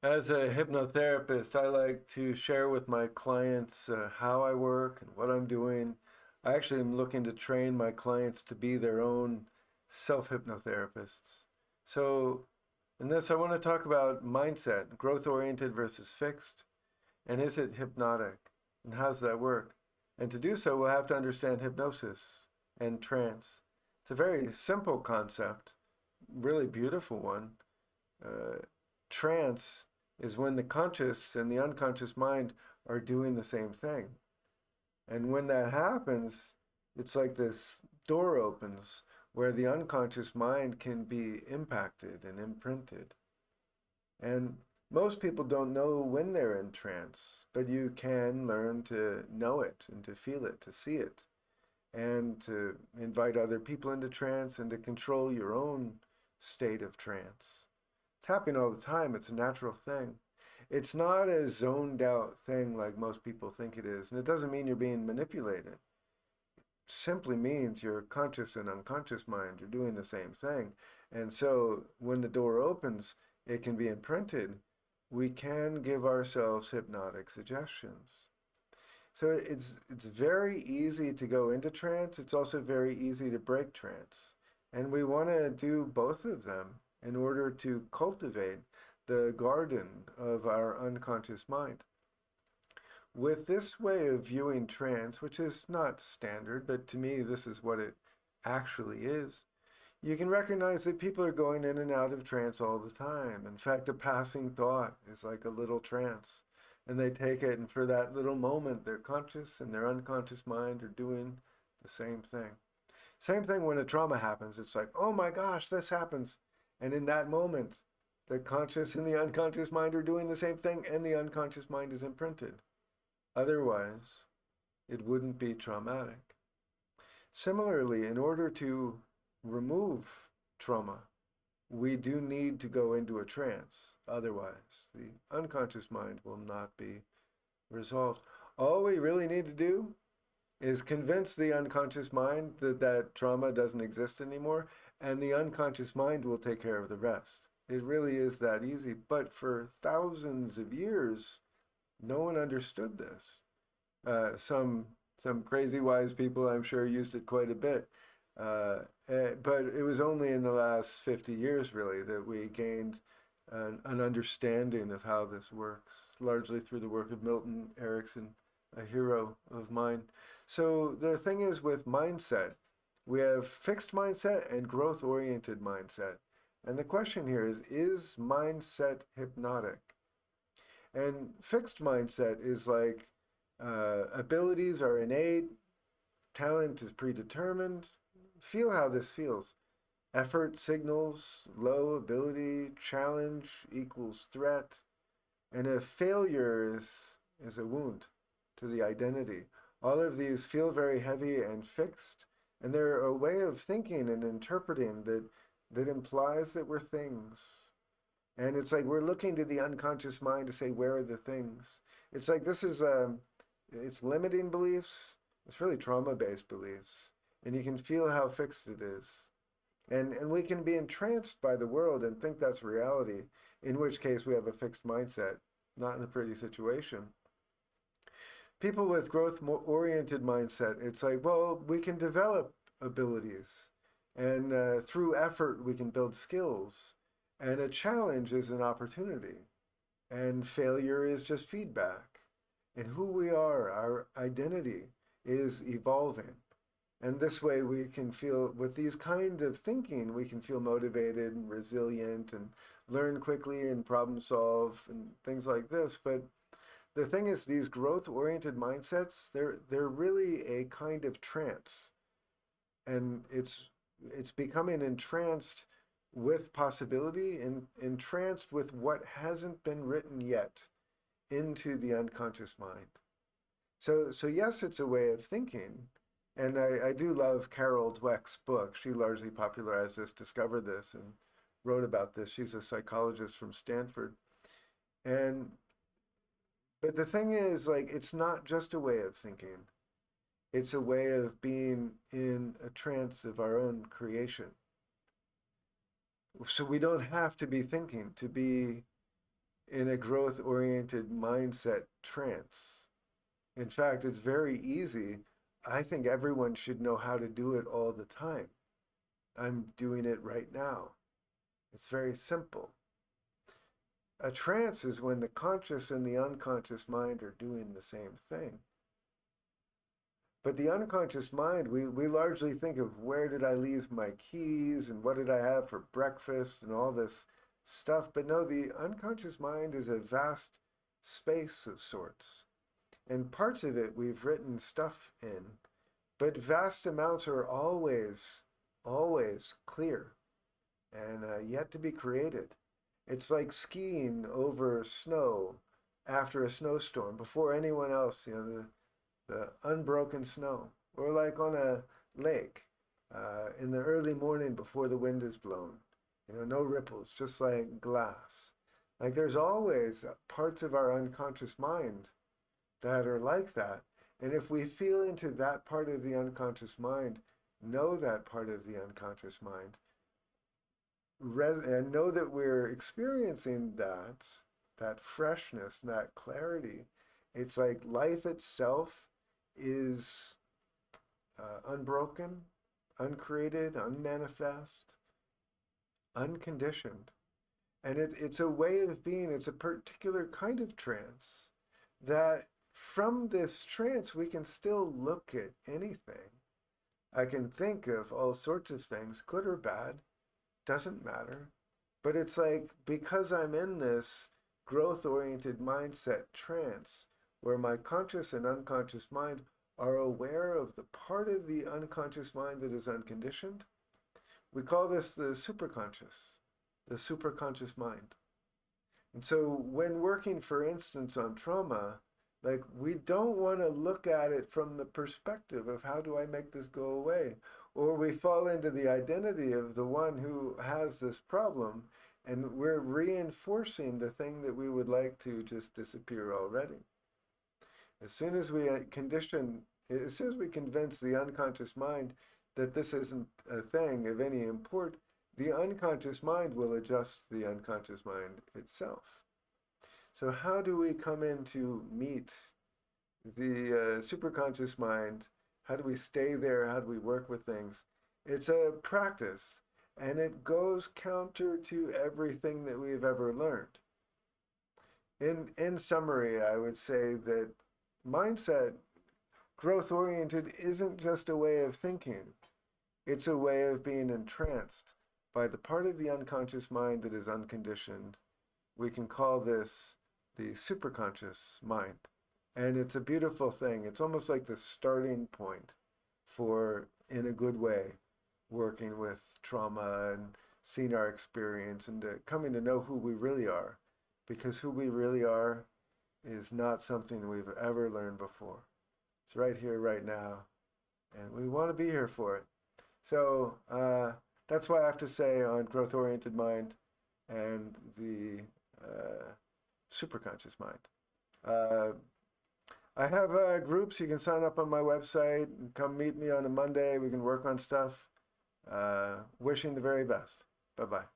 As a hypnotherapist, I like to share with my clients how I work and what I'm doing. I actually am looking to train my clients to be their own self-hypnotherapists. So, in this, I want to talk about mindset, growth-oriented versus fixed, and is it hypnotic? And how's that work? And to do so, we'll have to understand hypnosis and trance. It's a very simple concept, really beautiful one. Uh, Trance is when the conscious and the unconscious mind are doing the same thing. And when that happens, it's like this door opens where the unconscious mind can be impacted and imprinted. And most people don't know when they're in trance, but you can learn to know it and to feel it, to see it, and to invite other people into trance and to control your own state of trance. It's happening all the time. It's a natural thing. It's not a zoned out thing like most people think it is. And it doesn't mean you're being manipulated. It simply means your conscious and unconscious mind are doing the same thing. And so when the door opens, it can be imprinted. We can give ourselves hypnotic suggestions. So it's very easy to go into trance. It's also very easy to break trance. And we want to do both of them in order to cultivate the garden of our unconscious mind. With this way of viewing trance, which is not standard, but to me this is what it actually is, you can recognize that people are going in and out of trance all the time. In fact, a passing thought is like a little trance. And they take it, and for that little moment, their conscious and their unconscious mind are doing the same thing. Same thing when a trauma happens. It's like, oh my gosh, this happens. And in that moment, the conscious and the unconscious mind are doing the same thing, and the unconscious mind is imprinted. Otherwise, it wouldn't be traumatic. Similarly, in order to remove trauma, we do need to go into a trance. Otherwise, the unconscious mind will not be resolved. All we really need to do is convince the unconscious mind that that trauma doesn't exist anymore, and the unconscious mind will take care of the rest. It really is that easy. But for thousands of years, no one understood this. Some crazy wise people, I'm sure, used it quite a bit. But it was only in the last 50 years, really, that we gained an understanding of how this works, largely through the work of Milton Erickson, a hero of mine. So the thing is with mindset, we have fixed mindset and growth oriented mindset. And the question here is mindset hypnotic? And fixed mindset is like abilities are innate, talent is predetermined. Feel how this feels. Effort signals low ability, challenge equals threat, and a failure is a wound to the identity. All of these feel very heavy and fixed, and they're a way of thinking and interpreting that implies that we're things. And it's like we're looking to the unconscious mind to say, where are the things? It's like this is it's limiting beliefs. It's really trauma-based beliefs, and you can feel how fixed it is. And we can be entranced by the world and think that's reality, in which case we have a fixed mindset, not in a pretty situation. People with growth oriented mindset, it's like, well, we can develop abilities, and through effort, we can build skills. And a challenge is an opportunity, and failure is just feedback. And who we are, our identity, is evolving. And this way we can feel, with these kind of thinking, we can feel motivated and resilient and learn quickly and problem solve and things like this. But the thing is, these growth oriented mindsets, they're really a kind of trance. And it's becoming entranced with possibility and entranced with what hasn't been written yet into the unconscious mind. So yes, it's a way of thinking. And I do love Carol Dweck's book. She largely popularized this, discovered this, and wrote about this. She's a psychologist from Stanford. And but the thing is, like, it's not just a way of thinking. It's a way of being in a trance of our own creation. So we don't have to be thinking to be in a growth-oriented mindset trance. In fact, it's very easy. I think everyone should know how to do it all the time. I'm doing it right now. It's very simple. A trance is when the conscious and the unconscious mind are doing the same thing. But the unconscious mind, we largely think of where did I leave my keys and what did I have for breakfast and all this stuff. But no, the unconscious mind is a vast space of sorts. And parts of it we've written stuff in, but vast amounts are always, always clear and yet to be created. It's like skiing over snow after a snowstorm before anyone else, the unbroken snow, or like on a lake in the early morning before the wind is blown. No ripples, just like glass. Like there's always parts of our unconscious mind that are like that. And if we feel into that part of the unconscious mind, know that part of the unconscious mind, and know that we're experiencing that freshness, that clarity. It's like life itself is unbroken, uncreated, unmanifest, unconditioned. And it's a way of being, it's a particular kind of trance that from this trance we can still look at anything. I can think of all sorts of things, good or bad, doesn't matter. But it's like because I'm in this growth-oriented mindset trance where my conscious and unconscious mind are aware of the part of the unconscious mind that is unconditioned, we call this the superconscious mind. And so when working, for instance, on trauma, like we don't want to look at it from the perspective of how do I make this go away? Or we fall into the identity of the one who has this problem and we're reinforcing the thing that we would like to just disappear already. As soon as we convince the unconscious mind that this isn't a thing of any import, the unconscious mind will adjust the unconscious mind itself. So how do we come in to meet the superconscious mind? How do we stay there? How do we work with things? It's a practice, and it goes counter to everything that we've ever learned. In summary, I would say that mindset, growth-oriented, isn't just a way of thinking. It's a way of being entranced by the part of the unconscious mind that is unconditioned. We can call this the superconscious mind. And it's a beautiful thing. It's almost like the starting point for, in a good way, working with trauma and seeing our experience and coming to know who we really are. Because who we really are is not something we've ever learned before. It's right here, right now. And we want to be here for it. So that's why I have to say on growth-oriented mind and the superconscious mind. I have groups. You can sign up on my website and come meet me on a Monday. We can work on stuff. Wishing the very best. Bye-bye.